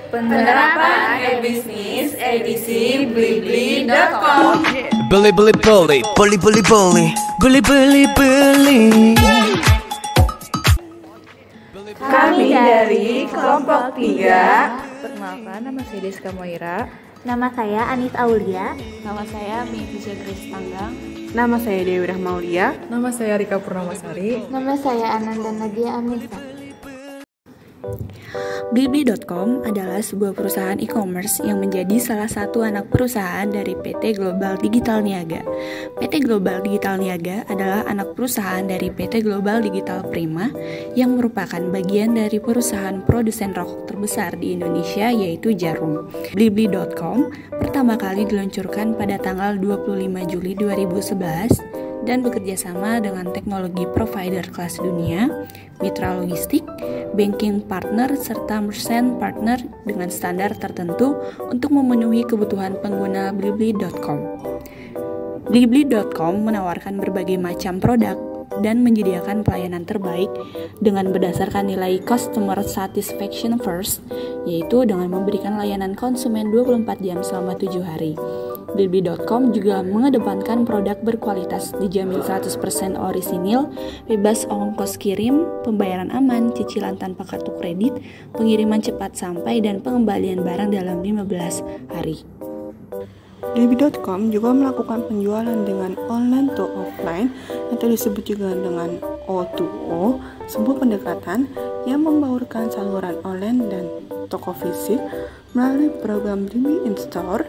Penerapan e-bisnis edisi blibli.com. Beli beli beli, beli beli beli, beli beli beli. Kami dari kelompok 3. Perkenalkan, nama saya Deska Moira. Nama saya Anis Aulia. Nama saya Mifisa Grace Tanggang. Nama saya Dewi Rahmaulia. Nama saya Rika Purnamasari. Nama saya Ananda Nadia Amisa. Blibli.com adalah sebuah perusahaan e-commerce yang menjadi salah satu anak perusahaan dari PT Global Digital Niaga. PT Global Digital Niaga adalah anak perusahaan dari PT Global Digital Prima yang merupakan bagian dari perusahaan produsen rokok terbesar di Indonesia yaitu Jarum. Blibli.com pertama kali diluncurkan pada tanggal 25 Juli 2011 dan bekerja sama dengan teknologi provider kelas dunia, mitra logistik, banking partner, serta merchant partner dengan standar tertentu untuk memenuhi kebutuhan pengguna Blibli.com. Blibli.com menawarkan berbagai macam produk dan menyediakan pelayanan terbaik dengan berdasarkan nilai Customer Satisfaction First, yaitu dengan memberikan layanan konsumen 24 jam selama 7 hari. Blibli.com juga mengedepankan produk berkualitas dijamin 100% orisinil, bebas ongkos kirim, pembayaran aman, cicilan tanpa kartu kredit, pengiriman cepat sampai, dan pengembalian barang dalam 15 hari. Blibli.com juga melakukan penjualan dengan online to offline atau disebut juga dengan O2O, sebuah pendekatan yang membaurkan saluran online dan toko fisik melalui program Blibli In-Store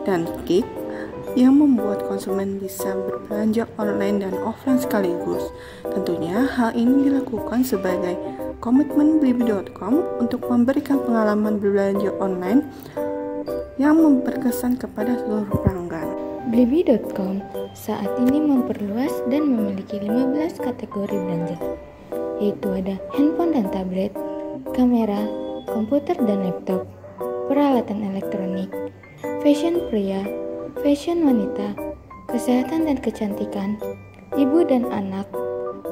dan Kik yang membuat konsumen bisa berbelanja online dan offline sekaligus. Tentunya hal ini dilakukan sebagai komitmen Blibli.com untuk memberikan pengalaman berbelanja online yang berkesan kepada seluruh pelanggan. Blibli.com saat ini memperluas dan memiliki 15 kategori belanja, yaitu ada handphone dan tablet, kamera, komputer dan laptop, peralatan elektronik, fashion pria, fashion wanita, kesehatan dan kecantikan, ibu dan anak,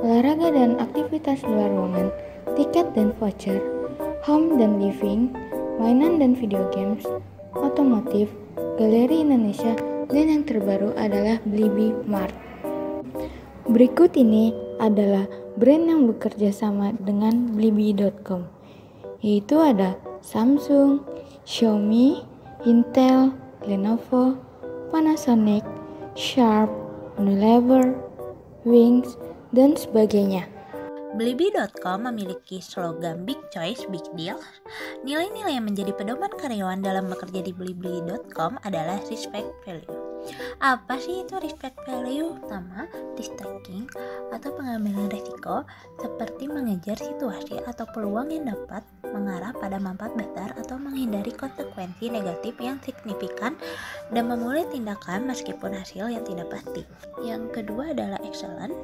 olahraga dan aktivitas luar ruangan, tiket dan voucher, home dan living, mainan dan video games, otomotif, galeri Indonesia, dan yang terbaru adalah Blibli Mart. Berikut ini adalah brand yang bekerja sama dengan Blibli.com, yaitu ada Samsung, Xiaomi, Intel, Lenovo, Panasonic, Sharp, Unilever, Wings, dan sebagainya. Blibli.com memiliki slogan Big Choice, Big Deal. Nilai-nilai yang menjadi pedoman karyawan dalam bekerja di Blibli.com adalah respect value. Apa sih itu respect value? Pertama, risk taking atau pengambilan risiko seperti mengejar situasi atau peluang yang dapat mengarah pada manfaat besar atau menghindari konsekuensi negatif yang signifikan dan memulai tindakan meskipun hasil yang tidak pasti. Yang kedua adalah excellent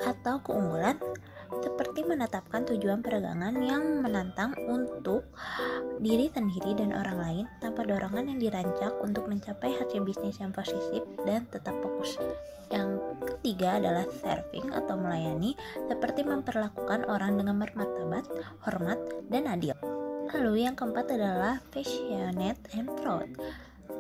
atau keunggulan seperti menetapkan tujuan perdagangan yang menantang untuk diri sendiri dan orang lain tanpa dorongan yang dirancang untuk mencapai hasil bisnis yang positif dan tetap fokus. Yang ketiga adalah serving atau melayani seperti memperlakukan orang dengan bermartabat, hormat, dan adil. Lalu yang keempat adalah passionate and proud,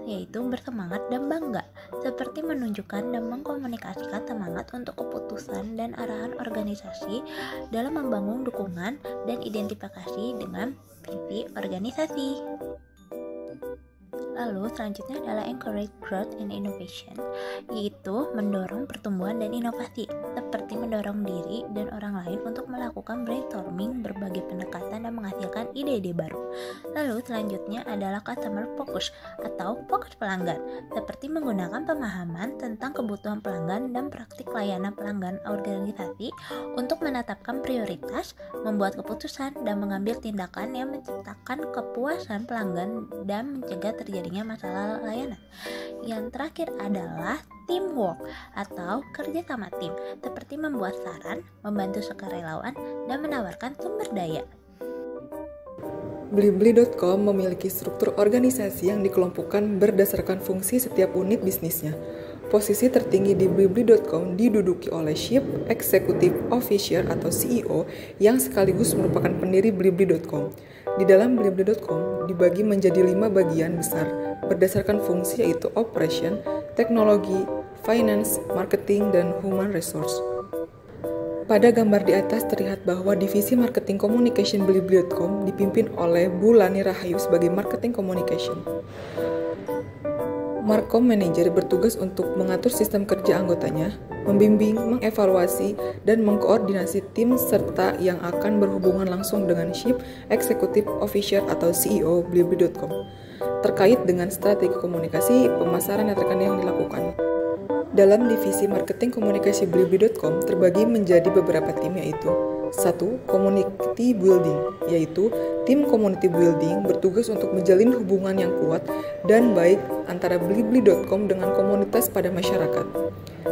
yaitu bersemangat dan bangga, seperti menunjukkan dan mengkomunikasikan semangat untuk keputusan dan arahan organisasi dalam membangun dukungan dan identifikasi dengan visi organisasi. Lalu selanjutnya adalah encourage growth and innovation, yaitu mendorong pertumbuhan dan inovasi, seperti mendorong diri dan orang lain untuk melakukan brainstorming berbagai pendekatan dan menghasilkan ide-ide baru. Lalu selanjutnya adalah customer focus atau fokus pelanggan, seperti menggunakan pemahaman tentang kebutuhan pelanggan dan praktik layanan pelanggan organisasi untuk menetapkan prioritas, membuat keputusan, dan mengambil tindakan yang menciptakan kepuasan pelanggan dan mencegah terjadinya masalah layanan. Yang terakhir adalah teamwork atau kerja sama tim, seperti membuat saran, membantu sukarelawan, dan menawarkan sumber daya. Blibli.com memiliki struktur organisasi yang dikelompokkan berdasarkan fungsi setiap unit bisnisnya. Posisi tertinggi di Blibli.com diduduki oleh Chief Executive Officer atau CEO yang sekaligus merupakan pendiri Blibli.com. Di dalam blibli.com dibagi menjadi 5 bagian besar berdasarkan fungsi, yaitu operation, teknologi, finance, marketing, dan human resource. Pada gambar di atas terlihat bahwa divisi marketing communication blibli.com dipimpin oleh Bu Lani Rahayu sebagai marketing communication. Markom Manager bertugas untuk mengatur sistem kerja anggotanya, membimbing, mengevaluasi, dan mengkoordinasi tim serta yang akan berhubungan langsung dengan Chief Executive Officer atau CEO blibli.com terkait dengan strategi komunikasi, pemasaran, dan rekan yang dilakukan. Dalam divisi marketing komunikasi blibli.com terbagi menjadi beberapa tim, yaitu 1. Community Building, yaitu tim community building bertugas untuk menjalin hubungan yang kuat dan baik antara blibli.com dengan komunitas pada masyarakat.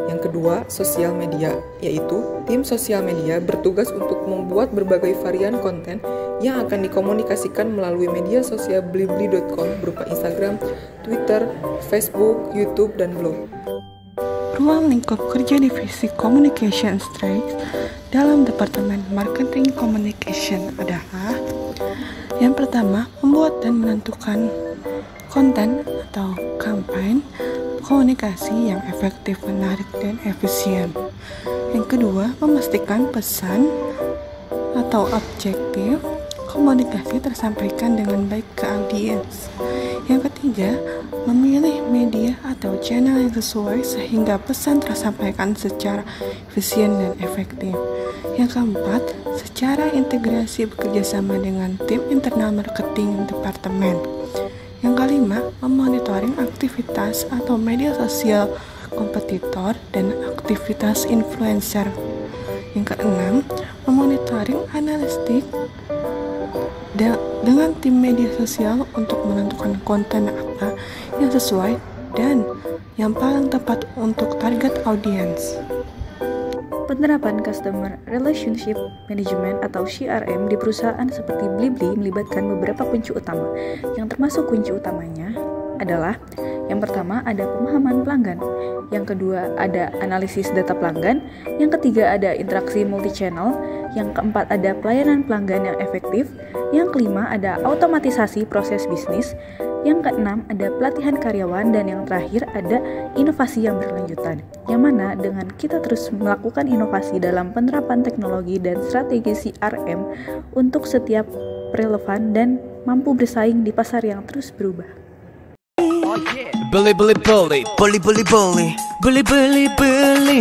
Yang kedua, sosial media, yaitu tim sosial media bertugas untuk membuat berbagai varian konten yang akan dikomunikasikan melalui media sosial blibli.com berupa Instagram, Twitter, Facebook, YouTube, dan blog. Ruang lingkup kerja divisi Communication Strength dalam Departemen Marketing Communication adalah: yang pertama, membuat dan menentukan konten atau kampanye komunikasi yang efektif, menarik, dan efisien. Yang kedua, memastikan pesan atau objektif komunikasi tersampaikan dengan baik ke audiens. Yang ketiga, memilih media atau channel yang sesuai sehingga pesan tersampaikan secara efisien dan efektif. Yang keempat, secara integrasi bekerjasama dengan tim internal marketing departemen. Yang kelima, memonitoring aktivitas atau media sosial kompetitor dan aktivitas influencer. Yang keenam, memonitoring analitik dengan tim media sosial untuk menentukan konten apa yang sesuai dan yang paling tepat untuk target audiens. Penerapan Customer Relationship Management atau CRM di perusahaan seperti Blibli melibatkan beberapa kunci utama. Yang termasuk kunci utamanya adalah: yang pertama ada pemahaman pelanggan, yang kedua ada analisis data pelanggan, yang ketiga ada interaksi multi-channel, yang keempat ada pelayanan pelanggan yang efektif, yang kelima ada otomatisasi proses bisnis, yang keenam ada pelatihan karyawan, dan yang terakhir ada inovasi yang berkelanjutan. Yang mana dengan kita terus melakukan inovasi dalam penerapan teknologi dan strategi CRM untuk setiap relevan dan mampu bersaing di pasar yang terus berubah. Bully, bully, bully, bully, bully, bully, bully, bully, bully.